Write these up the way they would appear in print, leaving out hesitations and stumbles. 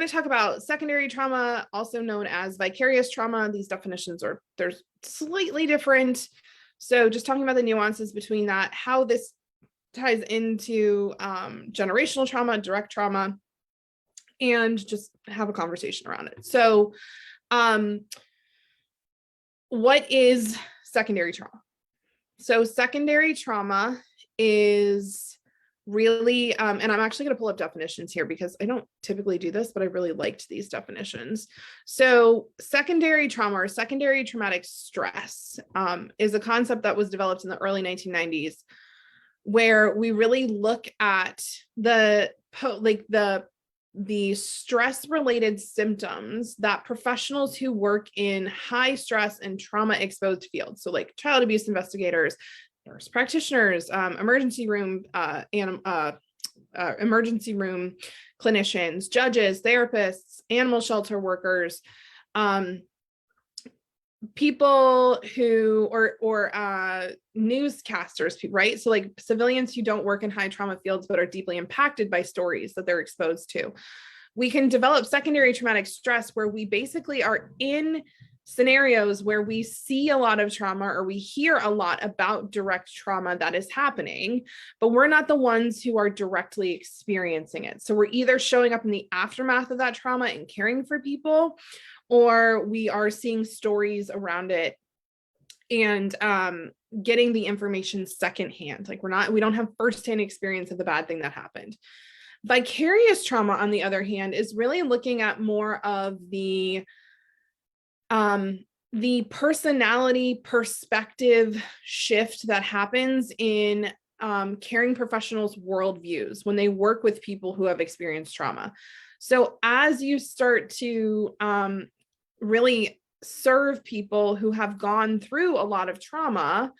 to talk about secondary trauma, also known as vicarious trauma. These definitions they're slightly different. So just talking about the nuances between that, how this ties into generational trauma, direct trauma, and just have a conversation around it. So what is secondary trauma? So secondary trauma is really, and I'm actually going to pull up definitions here because I don't typically do this, but I really liked these definitions. So secondary trauma or secondary traumatic stress is a concept that was developed in the early 1990s, where we really look at the stress related symptoms that professionals who work in high stress and trauma exposed fields, so like child abuse investigators, nurse practitioners, emergency room clinicians, judges, therapists, animal shelter workers, people who or newscasters, right? So like civilians who don't work in high trauma fields but are deeply impacted by stories that they're exposed to. We can develop secondary traumatic stress where we basically are in scenarios where we see a lot of trauma or we hear a lot about direct trauma that is happening, but we're not the ones who are directly experiencing it. So we're either showing up in the aftermath of that trauma and caring for people, or we are seeing stories around it and getting the information secondhand. Like we don't have firsthand experience of the bad thing that happened. Vicarious trauma, on the other hand, is really looking at more of the personality perspective shift that happens in caring professionals' worldviews when they work with people who have experienced trauma. So as you start to really serve people who have gone through a lot of trauma,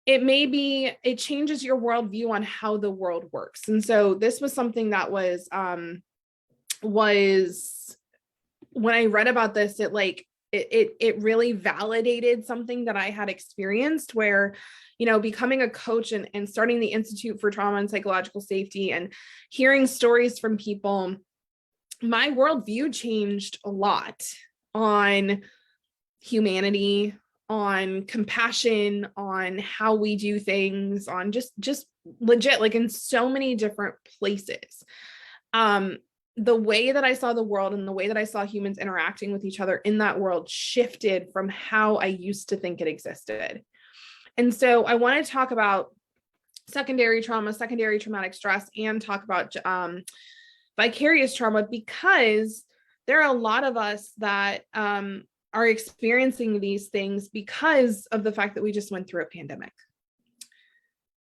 it changes your worldview on how the world works. And so this was something that was when I read about this, it really validated something that I had experienced, where, becoming a coach and starting the Institute for Trauma and Psychological Safety and hearing stories from people, my worldview changed a lot on humanity, on compassion, on how we do things, on just legit, like in so many different places. The way that I saw the world and the way that I saw humans interacting with each other in that world shifted from how I used to think it existed. And so I want to talk about secondary trauma, secondary traumatic stress, and talk about vicarious trauma, because there are a lot of us that are experiencing these things because of the fact that we just went through a pandemic.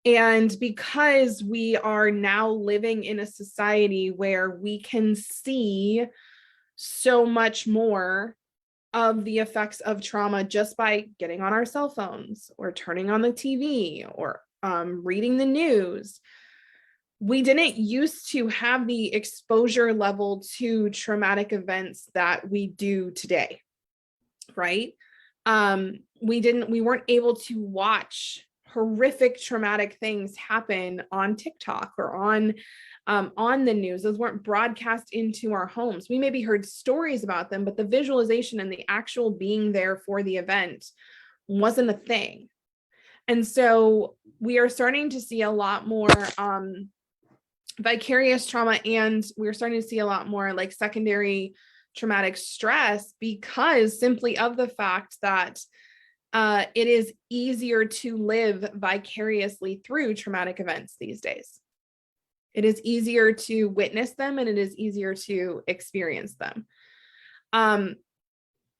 And because we are now living in a society where we can see so much more of the effects of trauma just by getting on our cell phones or turning on the TV or reading the news, we didn't used to have the exposure level to traumatic events that we do today, right? We weren't able to watch horrific traumatic things happen on TikTok or on the news. Those weren't broadcast into our homes. We maybe heard stories about them, but the visualization and the actual being there for the event wasn't a thing. And so we are starting to see a lot more vicarious trauma, and we're starting to see a lot more like secondary traumatic stress because simply of the fact that it is easier to live vicariously through traumatic events these days. It is easier to witness them, and it is easier to experience them. And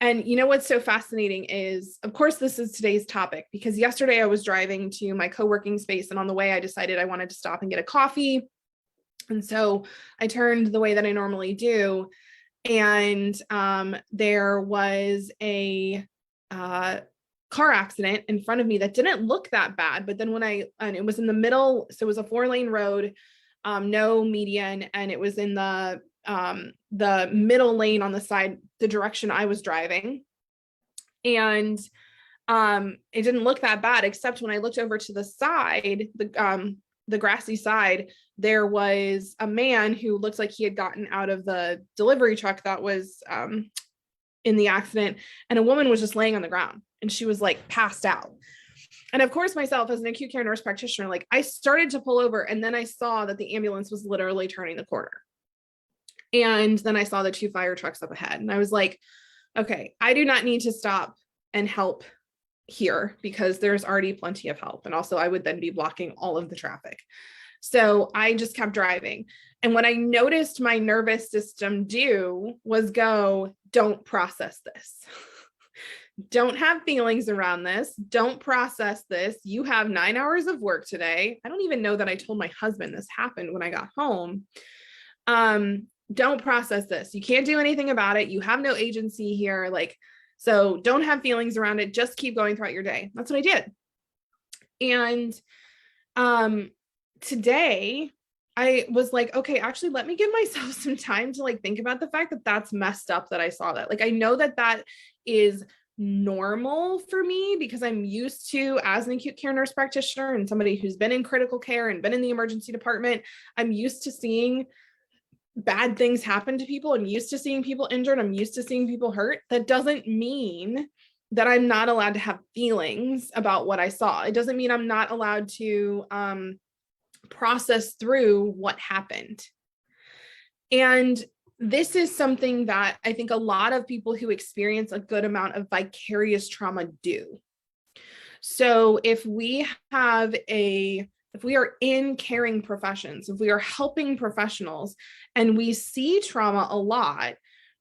what's so fascinating is, of course, this is today's topic, because yesterday I was driving to my co-working space, and on the way I decided I wanted to stop and get a coffee. And so I turned the way that I normally do, and there was a car accident in front of me that didn't look that bad. But then and it was in the middle, so it was a 4-lane road, no median, and it was in the middle lane on the side, the direction I was driving. And it didn't look that bad, except when I looked over to the side, the grassy side, there was a man who looked like he had gotten out of the delivery truck that was in the accident, and a woman was just laying on the ground and she was like passed out. And of course, myself as an acute care nurse practitioner, like I started to pull over, and then I saw that the ambulance was literally turning the corner. And then I saw the 2 fire trucks up ahead, and I was like, okay, I do not need to stop and help here because there's already plenty of help. And also I would then be blocking all of the traffic. So I just kept driving. And what I noticed my nervous system do was go, don't process this. Don't have feelings around this. Don't process this. You have 9 hours of work today. I don't even know that I told my husband this happened when I got home. Don't process this. You can't do anything about it. You have no agency here. Like, so don't have feelings around it. Just keep going throughout your day. That's what I did. And today I was like, okay, actually, let me give myself some time to like think about the fact that that's messed up that I saw that. Like, I know that that is normal for me because I'm used to, as an acute care nurse practitioner and somebody who's been in critical care and been in the emergency department, I'm used to seeing bad things happen to people. I'm used to seeing people injured. I'm used to seeing people hurt. That doesn't mean that I'm not allowed to have feelings about what I saw. It doesn't mean I'm not allowed to process through what happened. And this is something that I think a lot of people who experience a good amount of vicarious trauma do. So if we are in caring professions, if we are helping professionals and we see trauma a lot,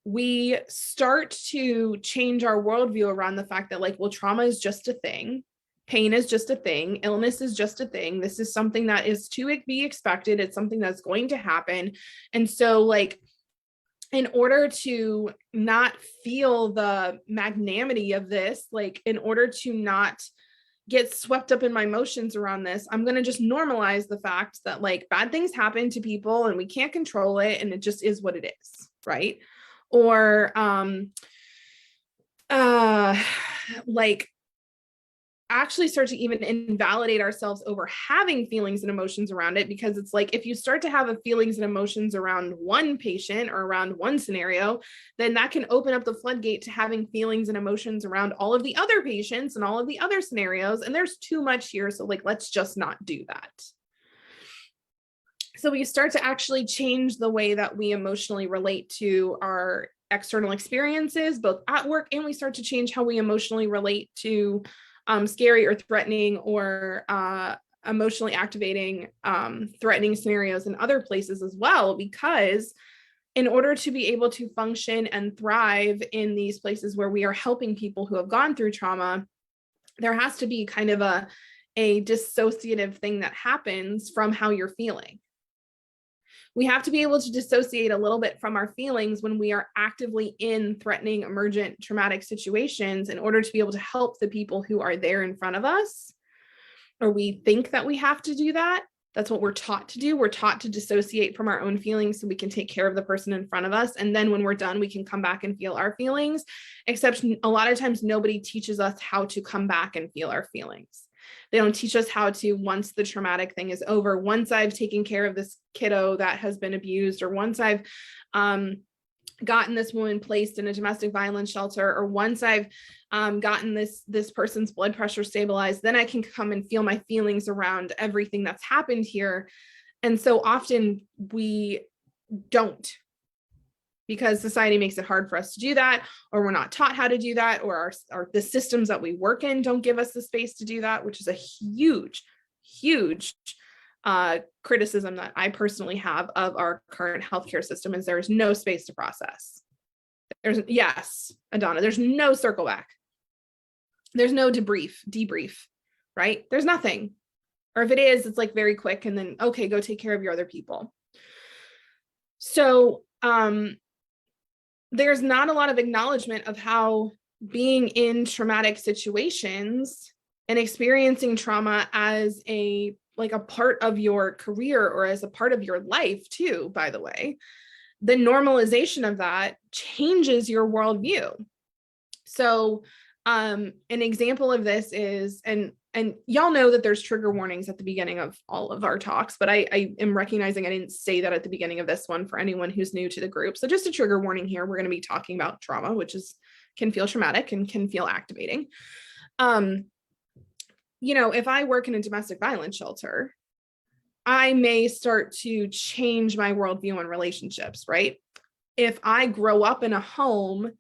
we start to change our worldview around the fact that like, well, trauma is just a thing. Pain is just a thing. Illness is just a thing. This is something that is to be expected. It's something that's going to happen. And so like, in order to not feel the magnanimity of this, like in order to not get swept up in my emotions around this, I'm going to just normalize the fact that like bad things happen to people and we can't control it. And it just is what it is. Right. Or, like actually start to even invalidate ourselves over having feelings and emotions around it. Because it's like, if you start to have a feelings and emotions around one patient or around one scenario, then that can open up the floodgate to having feelings and emotions around all of the other patients and all of the other scenarios. And there's too much here. So like, let's just not do that. So we start to actually change the way that we emotionally relate to our external experiences, both at work, and we start to change how we emotionally relate to scary or threatening or emotionally activating, threatening scenarios in other places as well. Because in order to be able to function and thrive in these places where we are helping people who have gone through trauma, there has to be kind of a dissociative thing that happens from how you're feeling. We have to be able to dissociate a little bit from our feelings when we are actively in threatening, emergent, traumatic situations in order to be able to help the people who are there in front of us. Or we think that we have to do that. That's what we're taught to do. We're taught to dissociate from our own feelings so we can take care of the person in front of us. And then when we're done, we can come back and feel our feelings. Except a lot of times nobody teaches us how to come back and feel our feelings. They don't teach us how to, once the traumatic thing is over, once I've taken care of this kiddo that has been abused, or once I've gotten this woman placed in a domestic violence shelter, or once I've gotten this person's blood pressure stabilized, then I can come and feel my feelings around everything that's happened here. And so often we don't, because society makes it hard for us to do that, or we're not taught how to do that, or the systems that we work in don't give us the space to do that, which is a huge criticism that I personally have of our current healthcare system, is there is no space to process. Yes, Adana, there's no circle back. There's no debrief, right? There's nothing. Or if it is, it's like very quick and then, okay, go take care of your other people. So, there's not a lot of acknowledgement of how being in traumatic situations and experiencing trauma as a part of your career or as a part of your life too, by the way, the normalization of that changes your worldview. So an example of this is, and and y'all know that there's trigger warnings at the beginning of all of our talks, but I am recognizing I didn't say that at the beginning of this one for anyone who's new to the group. So just a trigger warning here, we're going to be talking about trauma, which can feel traumatic and can feel activating. If I work in a domestic violence shelter, I may start to change my worldview on relationships, right? If I grow up in a home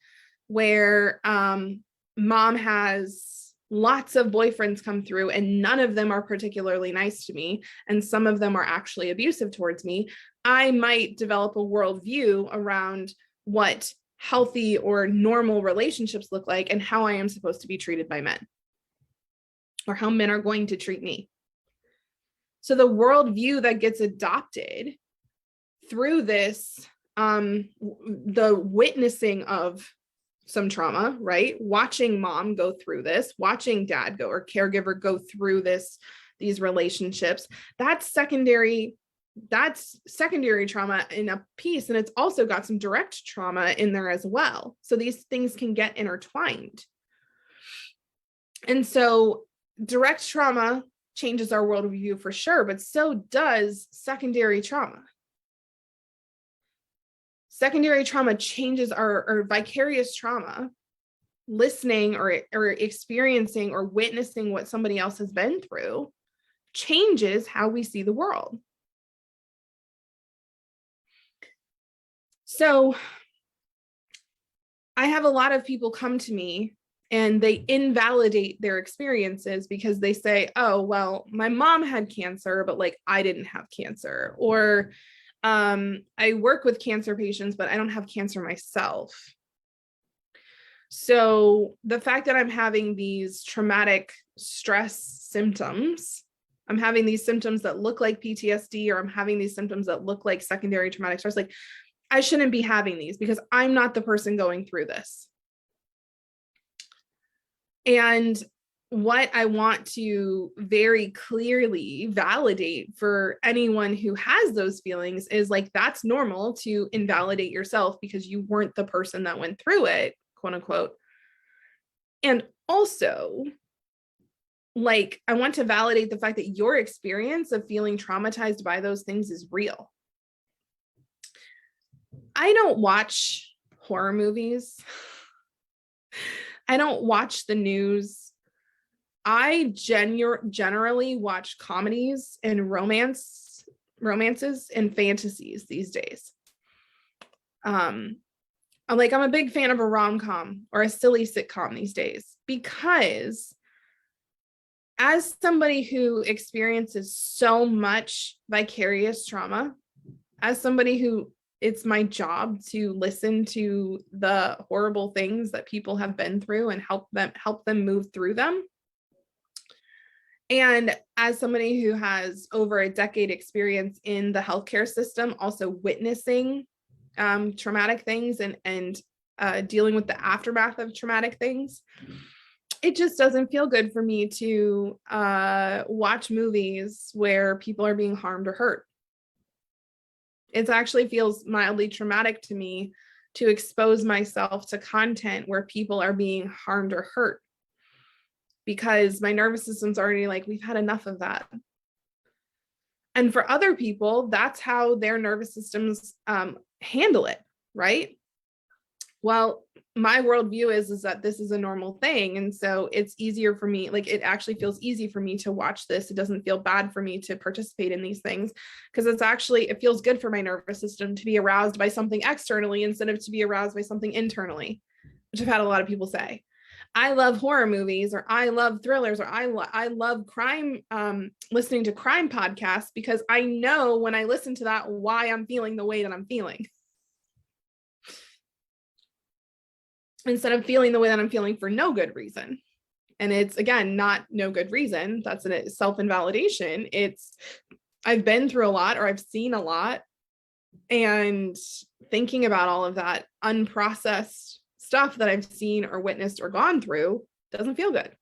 where mom has lots of boyfriends come through and none of them are particularly nice to me, and some of them are actually abusive towards me, I might develop a worldview around what healthy or normal relationships look like and how I am supposed to be treated by men, or how men are going to treat me. So the worldview that gets adopted through this, the witnessing of some trauma, right? Watching mom go through this, watching dad go, or caregiver go through these relationships, that's secondary trauma in a piece. And it's also got some direct trauma in there as well. So these things can get intertwined. And so direct trauma changes our worldview for sure, but so does secondary trauma. Secondary trauma changes our vicarious trauma, listening or experiencing or witnessing what somebody else has been through changes how we see the world. So I have a lot of people come to me and they invalidate their experiences because they say, oh, well, my mom had cancer, but like I didn't have cancer. Or I work with cancer patients, but I don't have cancer myself. So the fact that I'm having these traumatic stress symptoms, I'm having these symptoms that look like PTSD, or I'm having these symptoms that look like secondary traumatic stress, like I shouldn't be having these because I'm not the person going through this. And what I want to very clearly validate for anyone who has those feelings is like, that's normal to invalidate yourself because you weren't the person that went through it, quote unquote. And also, like, I want to validate the fact that your experience of feeling traumatized by those things is real. I don't watch horror movies. I don't watch the news. I generally watch comedies and romances and fantasies these days. I'm a big fan of a rom-com or a silly sitcom these days, because as somebody who experiences so much vicarious trauma, as somebody who it's my job to listen to the horrible things that people have been through and help them move through them. And as somebody who has over a decade experience in the healthcare system, also witnessing traumatic things and dealing with the aftermath of traumatic things, it just doesn't feel good for me to watch movies where people are being harmed or hurt. It actually feels mildly traumatic to me to expose myself to content where people are being harmed or hurt, because my nervous system's already like, we've had enough of that. And for other people, that's how their nervous systems handle it, right? Well, my worldview is that this is a normal thing. And so it's easier for me, like it actually feels easy for me to watch this. It doesn't feel bad for me to participate in these things, because it feels good for my nervous system to be aroused by something externally instead of to be aroused by something internally, which I've had a lot of people say. I love horror movies, or I love thrillers, or I love crime, listening to crime podcasts, because I know when I listen to that, why I'm feeling the way that I'm feeling. Instead of feeling the way that I'm feeling for no good reason. And it's, again, not no good reason. That's a self-invalidation. It's, I've been through a lot, or I've seen a lot, and thinking about all of that unprocessed stuff that I've seen or witnessed or gone through doesn't feel good.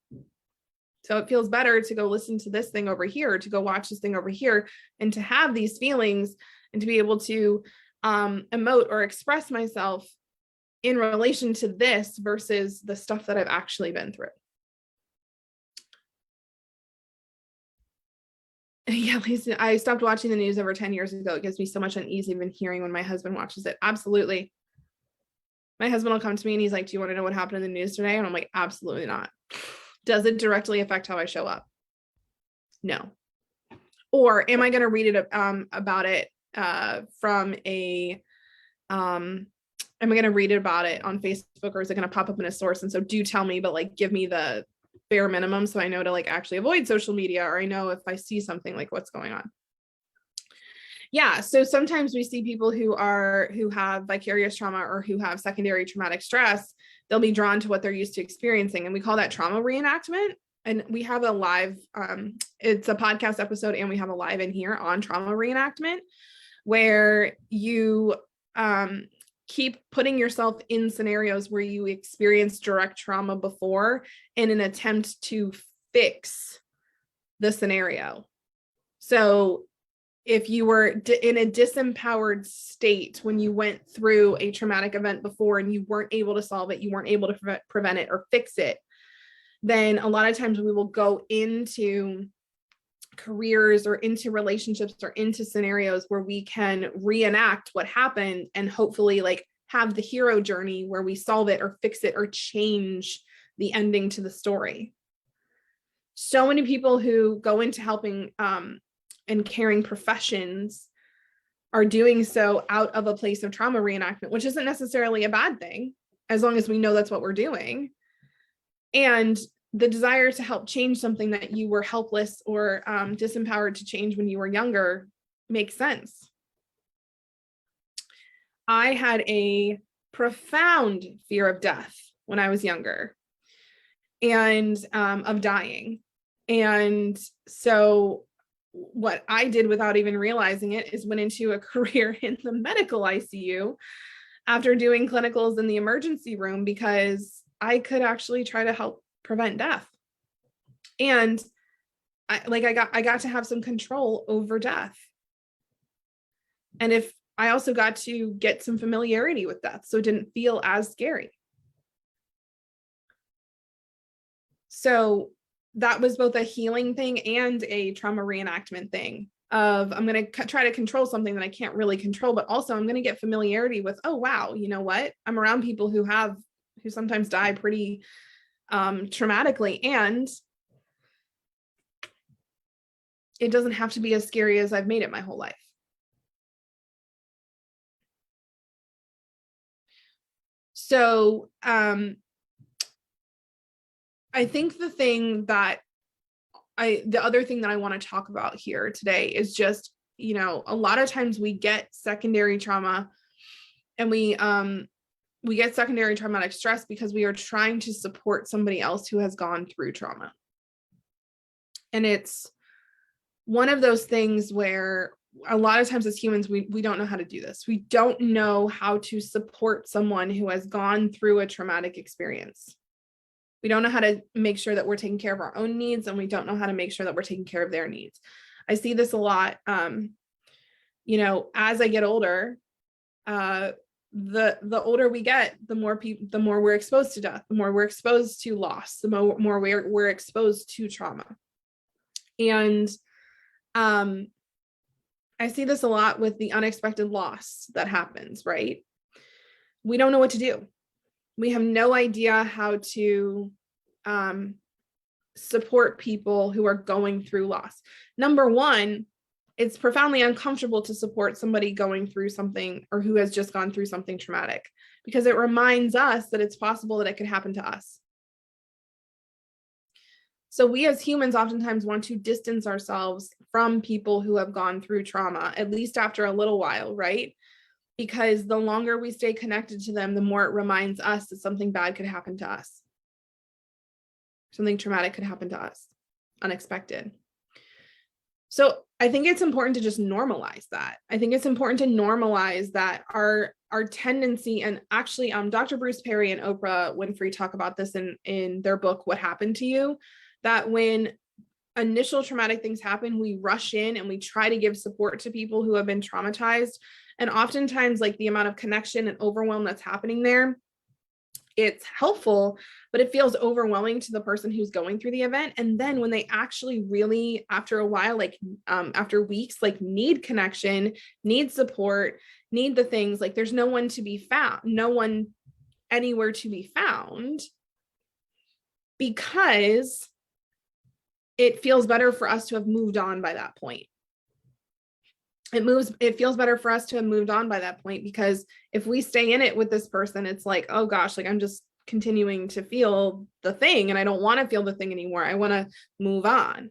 So it feels better to go listen to this thing over here, to go watch this thing over here, and to have these feelings and to be able to emote or express myself in relation to this versus the stuff that I've actually been through. Yeah, Lisa, I stopped watching the news over 10 years ago. It gives me so much unease even hearing when my husband watches it. Absolutely. My husband will come to me and he's like, do you want to know what happened in the news today? And I'm like, absolutely not. Does it directly affect how I show up? No. Or am I going to read it about it from a am I going to read it about it on Facebook, or is it going to pop up in a source? And so do tell me, but like give me the bare minimum so I know to like actually avoid social media, or I know if I see something like what's going on. Yeah, so sometimes we see people who have vicarious trauma or who have secondary traumatic stress. They'll be drawn to what they're used to experiencing, and we call that trauma reenactment. And we have a live it's a podcast episode, and we have a live in here on trauma reenactment, where you keep putting yourself in scenarios where you experienced direct trauma before in an attempt to fix the scenario. So if you were in a disempowered state when you went through a traumatic event before and you weren't able to solve it, you weren't able to prevent it or fix it, then a lot of times we will go into careers or into relationships or into scenarios where we can reenact what happened and hopefully like have the hero journey where we solve it or fix it or change the ending to the story. So many people who go into helping and caring professions are doing so out of a place of trauma reenactment, which isn't necessarily a bad thing, as long as we know that's what we're doing. And the desire to help change something that you were helpless or disempowered to change when you were younger makes sense. I had a profound fear of death when I was younger, and of dying. And so what I did without even realizing it is went into a career in the medical ICU after doing clinicals in the emergency room, because I could actually try to help prevent death. And I got to have some control over death. And if I also got to get some familiarity with death, so it didn't feel as scary. So that was both a healing thing and a trauma reenactment thing of I'm going to try to control something that I can't really control, but also I'm going to get familiarity with, oh, wow, you know what? I'm around people who sometimes die pretty traumatically, and it doesn't have to be as scary as I've made it my whole life. So I think the other thing that I want to talk about here today is just, you know, a lot of times we get secondary trauma, and we get secondary traumatic stress because we are trying to support somebody else who has gone through trauma. And it's one of those things where a lot of times as humans, we don't know how to do this. We don't know how to support someone who has gone through a traumatic experience. We don't know how to make sure that we're taking care of our own needs, and we don't know how to make sure that we're taking care of their needs. I see this a lot. You know, as I get older, the older we get, the more we're exposed to death, the more we're exposed to loss, the more we're exposed to trauma. And I see this a lot with the unexpected loss that happens, right? We don't know what to do. We have no idea how to support people who are going through loss. Number one, it's profoundly uncomfortable to support somebody going through something, or who has just gone through something traumatic, because it reminds us that it's possible that it could happen to us. So we as humans oftentimes want to distance ourselves from people who have gone through trauma, at least after a little while, right? Because the longer we stay connected to them, the more it reminds us that something bad could happen to us. Something traumatic could happen to us, unexpected. So I think it's important to just normalize that. I think it's important to normalize that our tendency, and actually Dr. Bruce Perry and Oprah Winfrey talk about this in their book, What Happened to You, that when initial traumatic things happen, we rush in and we try to give support to people who have been traumatized. And oftentimes, like, the amount of connection and overwhelm that's happening there it's helpful, but it feels overwhelming to the person who's going through the event. And then when they actually really, after a while, like after weeks, like need connection, need support, need the things, like there's no one to be found, no one anywhere to be found, because it feels better for us to have moved on by that point. It feels better for us to have moved on by that point, because if we stay in it with this person, it's like, oh gosh, like I'm just continuing to feel the thing and I don't want to feel the thing anymore. I want to move on,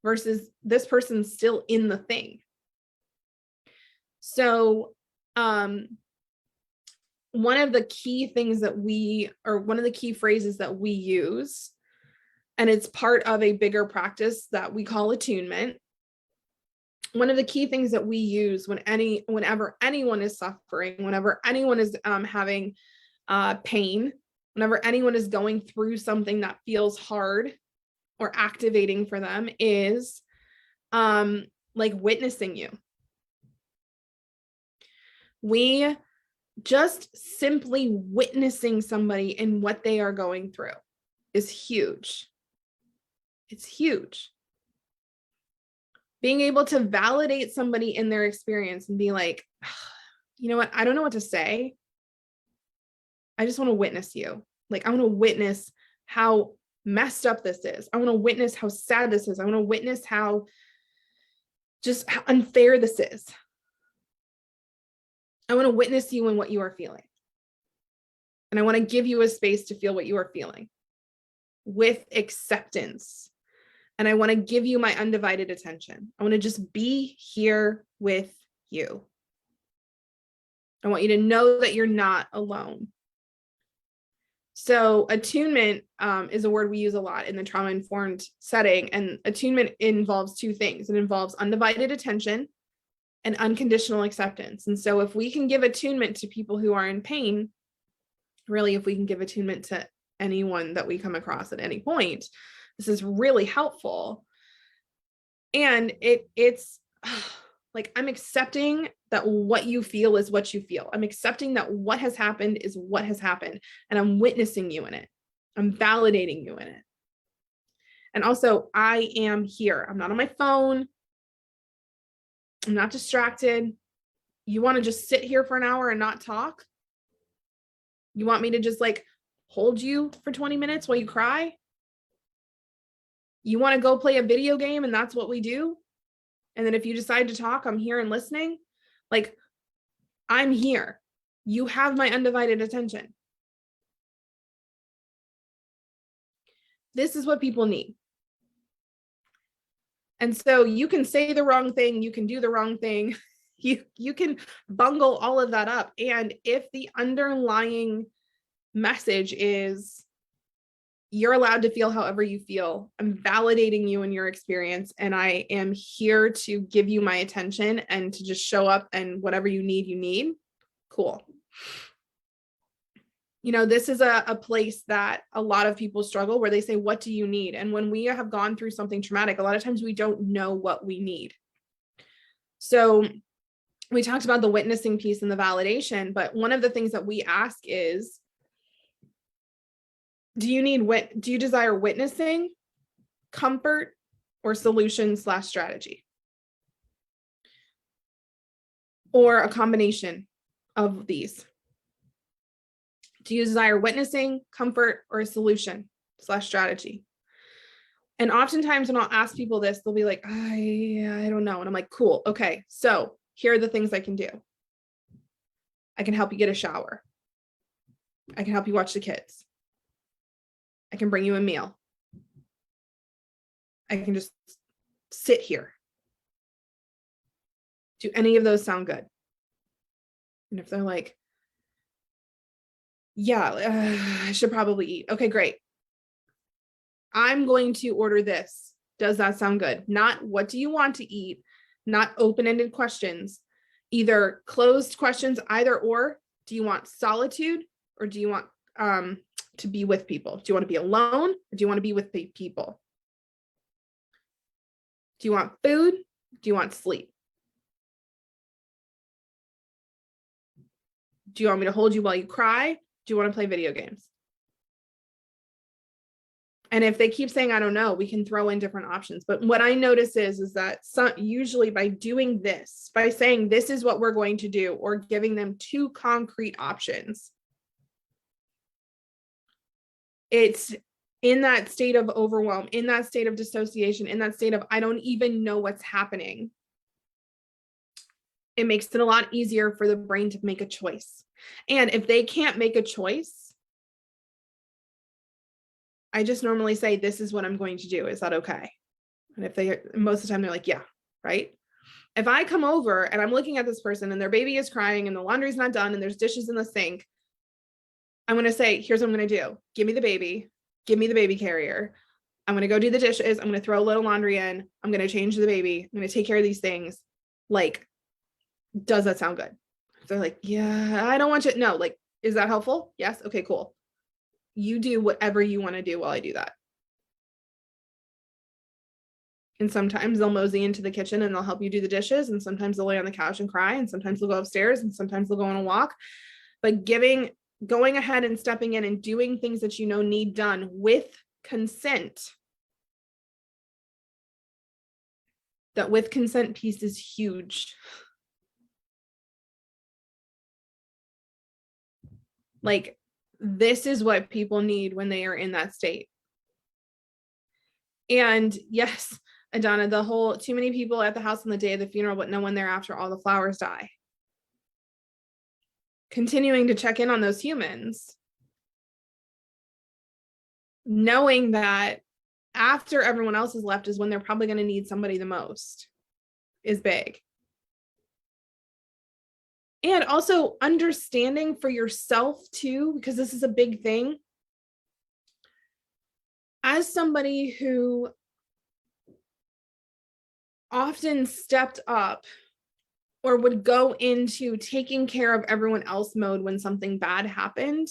versus this person's still in the thing. So, one of the key things that one of the key phrases that we use, and it's part of a bigger practice that we call attunement. One of the key things that we use whenever anyone is suffering, whenever anyone is having pain, whenever anyone is going through something that feels hard or activating for them, is like witnessing you. We just simply witnessing somebody in what they are going through is huge. It's huge. Being able to validate somebody in their experience and be like, you know what? I don't know what to say. I just want to witness you. Like, I want to witness how messed up this is. I want to witness how sad this is. I want to witness how unfair this is. I want to witness you in what you are feeling. And I want to give you a space to feel what you are feeling with acceptance. And I want to give you my undivided attention. I want to just be here with you. I want you to know that you're not alone. So attunement is a word we use a lot in the trauma-informed setting. And attunement involves two things. It involves undivided attention and unconditional acceptance. And so if we can give attunement to people who are in pain, really, if we can give attunement to anyone that we come across at any point, this is really helpful. And it's like, I'm accepting that what you feel is what you feel. I'm accepting that what has happened is what has happened. And I'm witnessing you in it. I'm validating you in it. And also, I am here. I'm not on my phone. I'm not distracted. You want to just sit here for an hour and not talk? You want me to just like hold you for 20 minutes while you cry? You want to go play a video game and that's what we do? And then if you decide to talk, I'm here and listening. Like, I'm here. You have my undivided attention. This is what people need. And so you can say the wrong thing, you can do the wrong thing, you can bungle all of that up. And if the underlying message is, you're allowed to feel however you feel, I'm validating you in your experience, and I am here to give you my attention and to just show up, and whatever you need, cool. You know, this is a place that a lot of people struggle, where they say, what do you need? And when we have gone through something traumatic, a lot of times we don't know what we need. So we talked about the witnessing piece and the validation, but one of the things that we ask is, do you desire witnessing, comfort, or solution/strategy? Or a combination of these? Do you desire witnessing, comfort, or a solution/strategy? And oftentimes when I'll ask people this, they'll be like, I don't know. And I'm like, cool. Okay. So here are the things I can do. I can help you get a shower. I can help you watch the kids. I can bring you a meal. I can just sit here. Do any of those sound good? And if they're like, yeah, I should probably eat. Okay, great. I'm going to order this. Does that sound good? Not what do you want to eat? Not open-ended questions. Either closed questions, either or. Do you want solitude, or do you want to be with people? Do you want to be alone, or do you want to be with people? Do you want food? Do you want sleep? Do you want me to hold you while you cry? Do you want to play video games? And if they keep saying, I don't know, we can throw in different options. But what I notice is that usually by doing this, by saying this is what we're going to do, or giving them two concrete options, it's in that state of overwhelm, in that state of dissociation, in that state of, I don't even know what's happening. It makes it a lot easier for the brain to make a choice. And if they can't make a choice, I just normally say, this is what I'm going to do. Is that okay? And if they, most of the time they're like, yeah, right. If I come over and I'm looking at this person and their baby is crying and the laundry's not done and there's dishes in the sink, I'm going to say, here's what I'm going to do. Give me the baby carrier. I'm going to go do the dishes. I'm going to throw a little laundry in. I'm going to change the baby. I'm going to take care of these things. Like, does that sound good? They're like, yeah, I don't want you. No, like, is that helpful? Yes. Okay, cool. You do whatever you want to do while I do that. And sometimes they'll mosey into the kitchen and they'll help you do the dishes. And sometimes they'll lay on the couch and cry. And sometimes they'll go upstairs and sometimes they'll go on a walk. But going ahead and stepping in and doing things that you know need done with consent. That with consent piece is huge. Like, this is what people need when they are in that state. And yes, Adana, the whole too many people at the house on the day of the funeral, but no one there after all the flowers die. Continuing to check in on those humans, knowing that after everyone else is left is when they're probably going to need somebody the most, is big. And also understanding for yourself too, because this is a big thing. As somebody who often stepped up or would go into taking care of everyone else mode when something bad happened,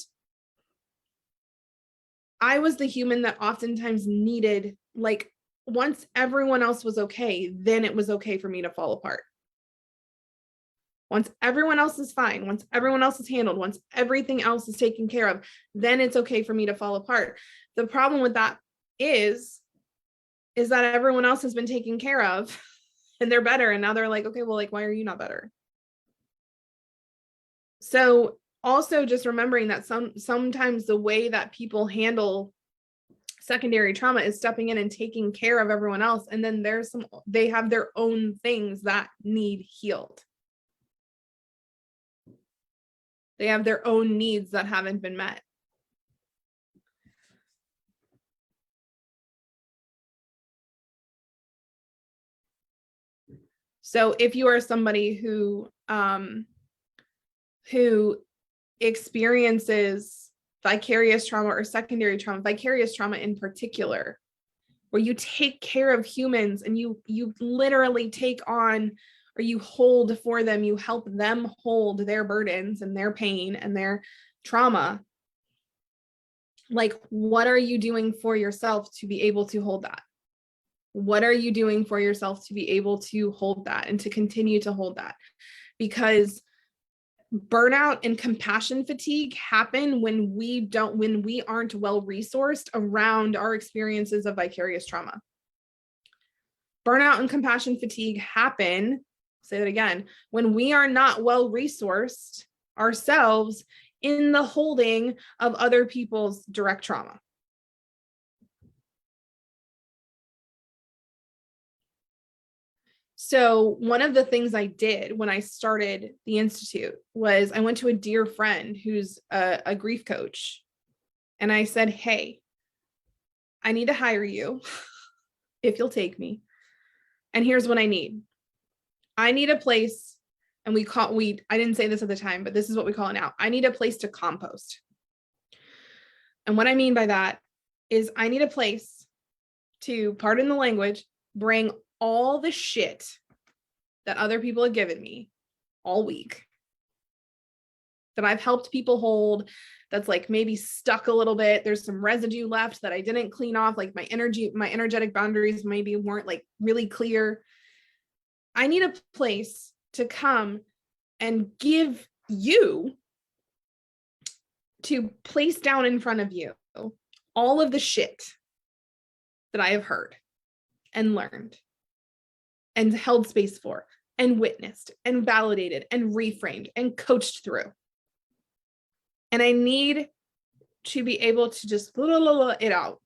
I was the human that oftentimes needed, like, once everyone else was okay, then it was okay for me to fall apart. Once everyone else is fine, once everyone else is handled, once everything else is taken care of, then it's okay for me to fall apart. The problem with that is that everyone else has been taken care of and they're better. And now they're like, okay, well, like, why are you not better? So also just remembering that sometimes the way that people handle secondary trauma is stepping in and taking care of everyone else. And then they have their own things that need healed. They have their own needs that haven't been met. So if you are somebody who experiences vicarious trauma or secondary trauma, vicarious trauma in particular, where you take care of humans and you literally take on, or you hold for them, you help them hold their burdens and their pain and their trauma. Like, what are you doing for yourself to be able to hold that? What are you doing for yourself to be able to hold that and to continue to hold that? Because burnout and compassion fatigue happen when we aren't well resourced around our experiences of vicarious trauma. Burnout and compassion fatigue happen, say that again, when we are not well resourced ourselves in the holding of other people's direct trauma. So one of the things I did when I started the Institute was I went to a dear friend who's a grief coach. And I said, hey, I need to hire you if you'll take me. And here's what I need. I need a place, and I didn't say this at the time, but this is what we call it now. I need a place to compost. And what I mean by that is I need a place to, pardon the language, bring all the shit that other people have given me all week, that I've helped people hold, that's like maybe stuck a little bit. There's some residue left that I didn't clean off. Like my energetic boundaries maybe weren't like really clear. I need a place to come and give you to place down in front of you all of the shit that I have heard and learned and held space for and witnessed and validated and reframed and coached through. And I need to be able to just it out.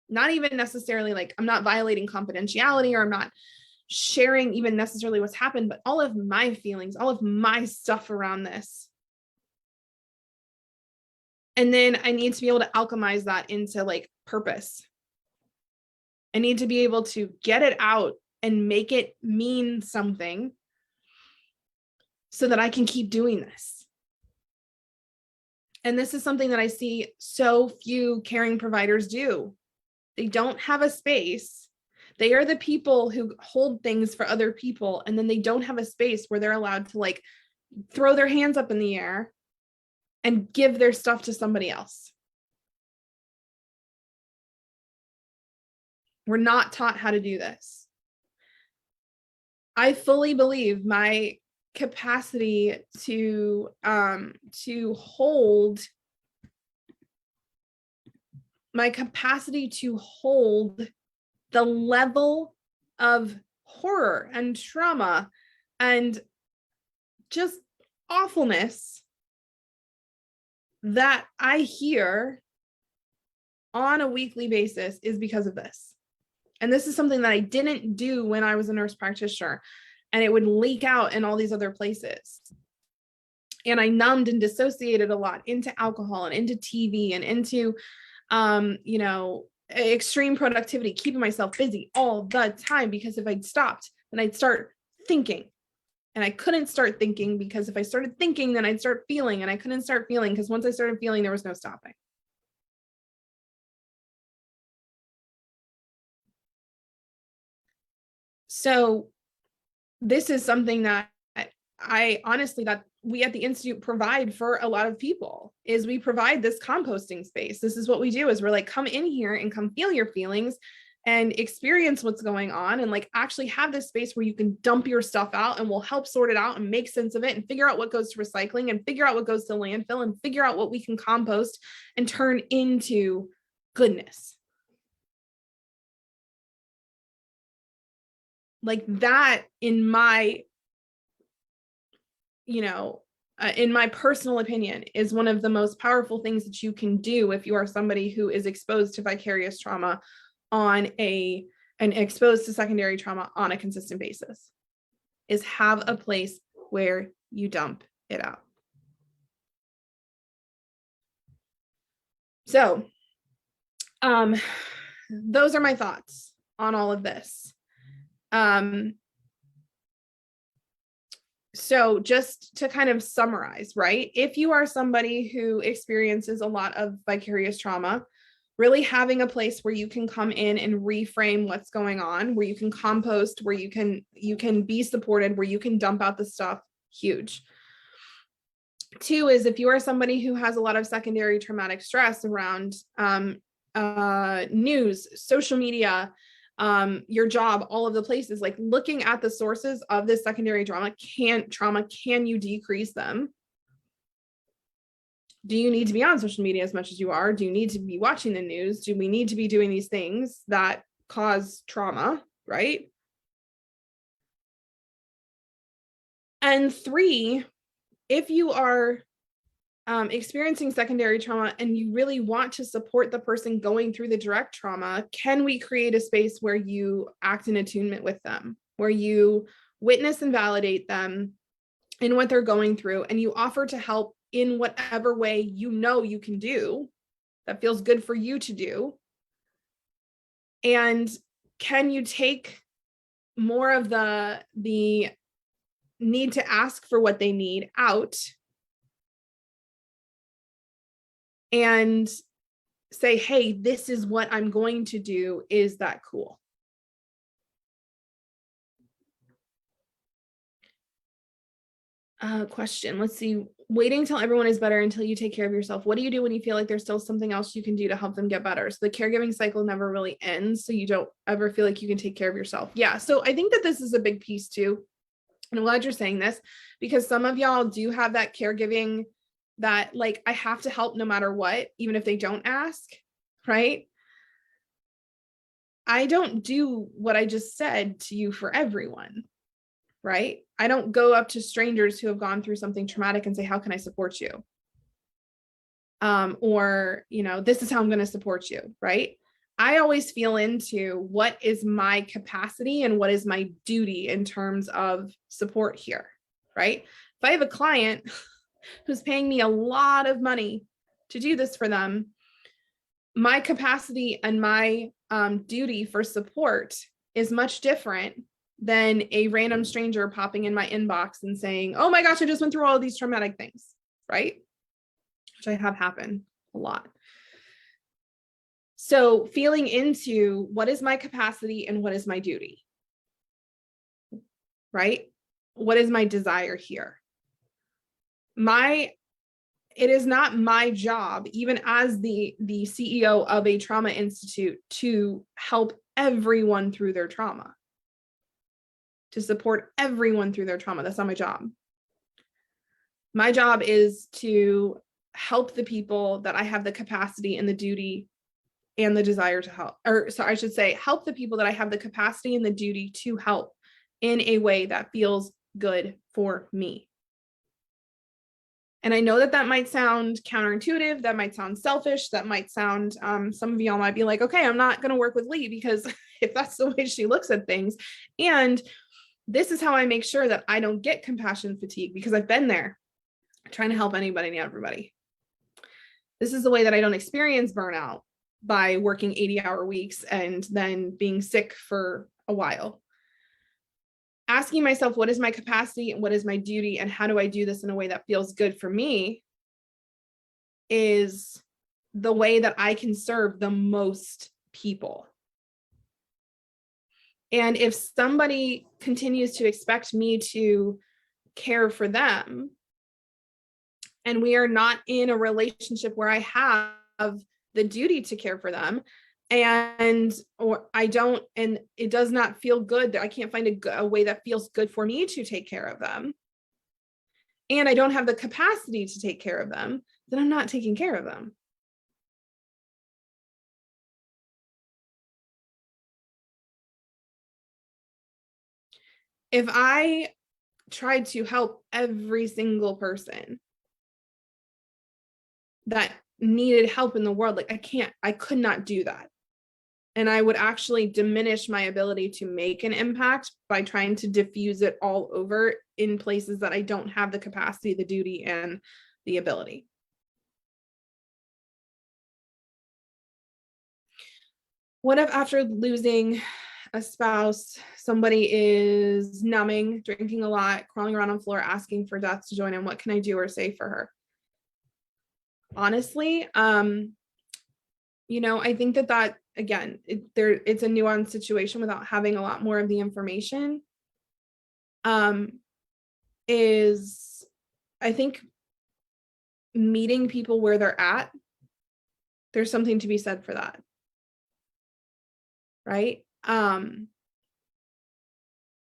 Not even necessarily like I'm not violating confidentiality or I'm not sharing even necessarily what's happened, but all of my feelings, all of my stuff around this. And then I need to be able to alchemize that into like purpose. I need to be able to get it out and make it mean something so that I can keep doing this. And this is something that I see so few caring providers do. They don't have a space. They are the people who hold things for other people, and then they don't have a space where they're allowed to like throw their hands up in the air and give their stuff to somebody else. We're not taught how to do this. I fully believe my capacity to hold the level of horror and trauma and just awfulness that I hear on a weekly basis is because of this. And this is something that I didn't do when I was a nurse practitioner, and it would leak out in all these other places. And I numbed and dissociated a lot into alcohol and into TV and into, extreme productivity, keeping myself busy all the time, because if I'd stopped, then I'd start thinking. And I couldn't start thinking because if I started thinking, then I'd start feeling, and I couldn't start feeling because once I started feeling, there was no stopping. So this is something that that we at the Institute provide for a lot of people, is we provide this composting space. This is what we do, is we're like, come in here and come feel your feelings and experience what's going on, and like actually have this space where you can dump your stuff out, and we'll help sort it out and make sense of it and figure out what goes to recycling and figure out what goes to landfill and figure out what we can compost and turn into goodness. Like that, in my personal opinion, is one of the most powerful things that you can do if you are somebody who is exposed to vicarious trauma and exposed to secondary trauma on a consistent basis, is have a place where you dump it out. So, those are my thoughts on all of this. So just to kind of summarize, right? If you are somebody who experiences a lot of vicarious trauma, really having a place where you can come in and reframe what's going on, where you can compost, where you can be supported, where you can dump out the stuff, huge. 2 is if you are somebody who has a lot of secondary traumatic stress around news, social media, your job, all of the places, like looking at the sources of this secondary trauma, can you decrease them? Do you need to be on social media as much as you are? Do you need to be watching the news? Do we need to be doing these things that cause trauma, right? And 3, if you are experiencing secondary trauma and you really want to support the person going through the direct trauma, can we create a space where you act in attunement with them, where you witness and validate them in what they're going through, and you offer to help in whatever way you can do that feels good for you to do? And can you take more of the need to ask for what they need out and say, hey, this is what I'm going to do. Is that cool? Question. Let's see. Waiting until everyone is better until you take care of yourself. What do you do when you feel like there's still something else you can do to help them get better? So the caregiving cycle never really ends, so you don't ever feel like you can take care of yourself. Yeah. So I think that this is a big piece too. And I'm glad you're saying this, because some of y'all do have that caregiving that like I have to help no matter what, even if they don't ask, right? I don't do what I just said to you for everyone, right? I don't go up to strangers who have gone through something traumatic and say, how can I support you? Or, you know, this is how I'm going to support you, right? I always feel into what is my capacity and what is my duty in terms of support here, right? If I have a client who's paying me a lot of money to do this for them, my capacity and my duty for support is much different than a random stranger popping in my inbox and saying, oh my gosh, I just went through all of these traumatic things, right? Which I have happened a lot. So feeling into what is my capacity and what is my duty, right? What is my desire here? It is not my job, even as the CEO of a trauma institute, to help everyone through their trauma, to support everyone through their trauma. That's not my job. My job is to help the people that I have the capacity and the duty and the desire to help, or so I should say, help the people that I have the capacity and the duty to help in a way that feels good for me. And I know that that might sound counterintuitive, that might sound selfish, that might sound, some of y'all might be like, okay, I'm not going to work with Lee because if that's the way she looks at things. And this is how I make sure that I don't get compassion fatigue, because I've been there trying to help anybody and everybody. This is the way that I don't experience burnout, by working 80-hour weeks and then being sick for a while. Asking myself, what is my capacity and what is my duty, and how do I do this in a way that feels good for me, is the way that I can serve the most people. And if somebody continues to expect me to care for them, and we are not in a relationship where I have the duty to care for them, or I don't, and it does not feel good, that I can't find a way that feels good for me to take care of them, and I don't have the capacity to take care of them, then I'm not taking care of them. If I tried to help every single person that needed help in the world, like I could not do that. And I would actually diminish my ability to make an impact by trying to diffuse it all over in places that I don't have the capacity, the duty, and the ability. What if after losing a spouse, somebody is numbing, drinking a lot, crawling around on the floor, asking for death to join in? What can I do or say for her? Honestly, you know, I think that again, it's a nuanced situation without having a lot more of the information. Is, I think, meeting people where they're at, there's something to be said for that, right?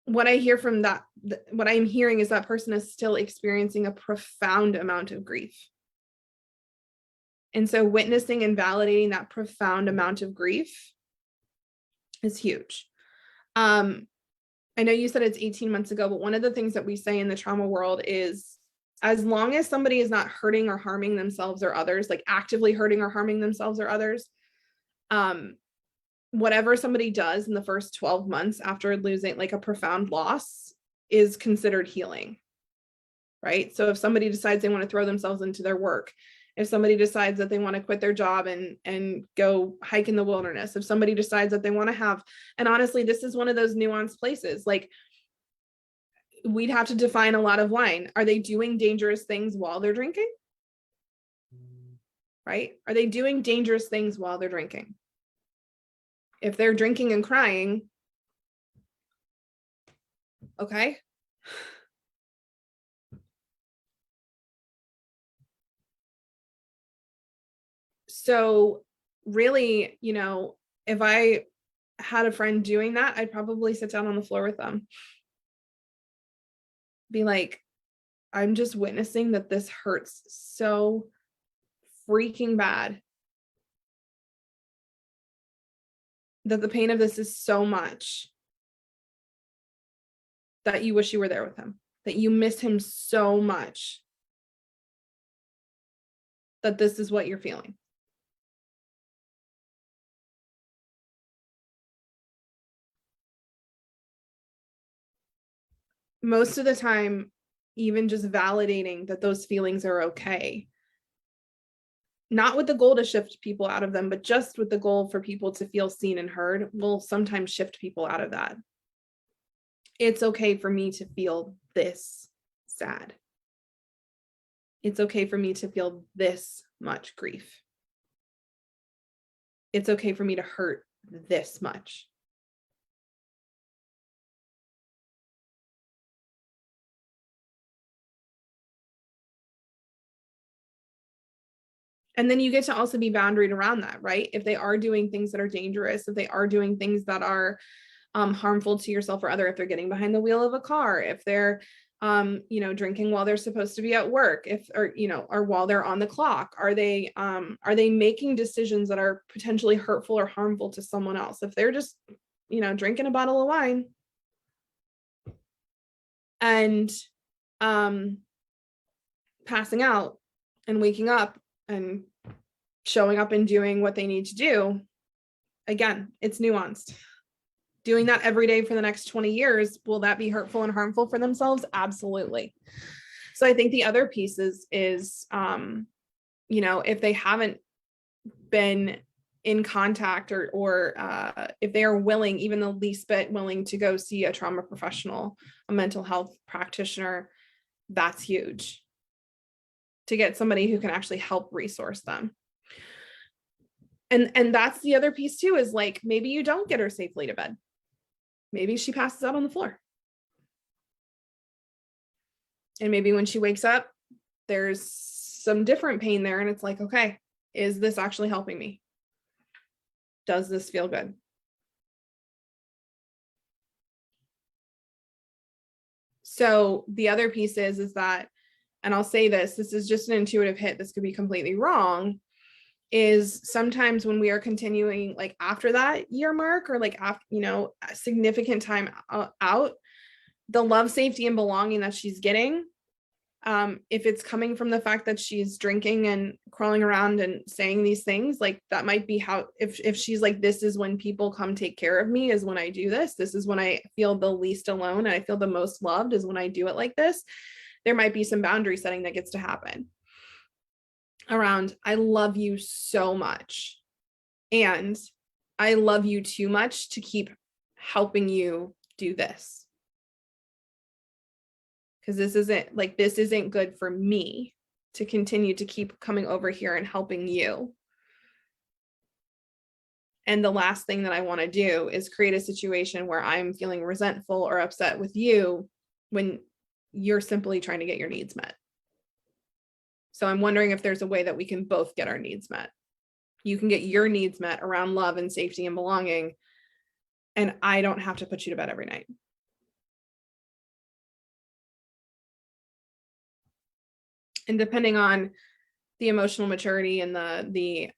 What I hear from that, what I'm hearing is that person is still experiencing a profound amount of grief. And so witnessing and validating that profound amount of grief is huge. I know you said it's 18 months ago, but one of the things that we say in the trauma world is, as long as somebody is not hurting or harming themselves or others, like actively hurting or harming themselves or others, whatever somebody does in the first 12 months after losing, like a profound loss, is considered healing, right? So if somebody decides they want to throw themselves into their work, if somebody decides that they want to quit their job and go hike in the wilderness, if somebody decides that they want to have, and honestly, this is one of those nuanced places, like we'd have to define a lot of wine. Are they doing dangerous things while they're drinking? Right? Are they doing dangerous things while they're drinking? If they're drinking and crying, okay. So really, you know, if I had a friend doing that, I'd probably sit down on the floor with them. Be like, I'm just witnessing that this hurts so freaking bad. That the pain of this is so much that you wish you were there with him, that you miss him so much that this is what you're feeling. Most of the time, even just validating that those feelings are okay, not with the goal to shift people out of them, but just with the goal for people to feel seen and heard, will sometimes shift people out of that. It's okay for me to feel this sad. It's okay for me to feel this much grief. It's okay for me to hurt this much. And then you get to also be boundaried around that, right? If they are doing things that are dangerous, if they are doing things that are harmful to yourself or other, if they're getting behind the wheel of a car, if they're drinking while they're supposed to be at work, or while they're on the clock, are they making decisions that are potentially hurtful or harmful to someone else? If they're just drinking a bottle of wine and passing out and waking up and showing up and doing what they need to do, again, it's nuanced. Doing that every day for the next 20 years, will that be hurtful and harmful for themselves? Absolutely. So I think the other piece is if they haven't been in contact or if they are willing, even the least bit willing, to go see a trauma professional, a mental health practitioner, that's huge. To get somebody who can actually help resource them. And that's the other piece too, is like, maybe you don't get her safely to bed. Maybe she passes out on the floor. And maybe when she wakes up, there's some different pain there. And it's like, okay, is this actually helping me? Does this feel good? So the other piece is that, and I'll say this is just an intuitive hit, this could be completely wrong, is sometimes when we are continuing like after that year mark, or like after, a significant time out, the love, safety, and belonging that she's getting, if it's coming from the fact that she's drinking and crawling around and saying these things, like that might be how, if she's like, this is when people come take care of me, is when I do this is when I feel the least alone and I feel the most loved, is when I do it like this, there might be some boundary setting that gets to happen around, I love you so much and I love you too much to keep helping you do this, because this isn't good for me to continue to keep coming over here and helping you. And the last thing that I want to do is create a situation where I'm feeling resentful or upset with you when you're simply trying to get your needs met. So I'm wondering if there's a way that we can both get our needs met. You can get your needs met around love and safety and belonging, and I don't have to put you to bed every night. And depending on the emotional maturity and the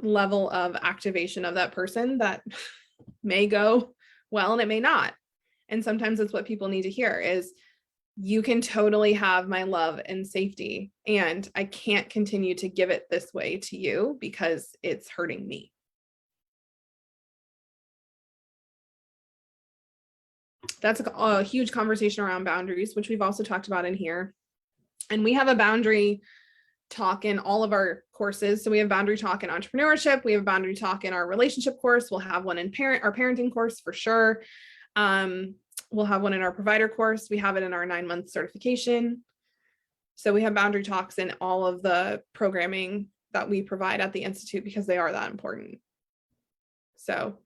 level of activation of that person, that may go well and it may not. And sometimes that's what people need to hear is, you can totally have my love and safety, and I can't continue to give it this way to you because it's hurting me. That's a huge conversation around boundaries, which we've also talked about in here. And we have a boundary talk in all of our courses. So we have boundary talk in entrepreneurship. We have boundary talk in our relationship course. We'll have one in our parenting course for sure. We'll have one in our provider course. We have it in our 9-month certification. So we have boundary talks in all of the programming that we provide at the Institute because they are that important. So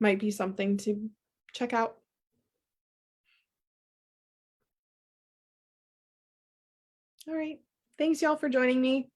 might be something to check out. All right. Thanks y'all for joining me.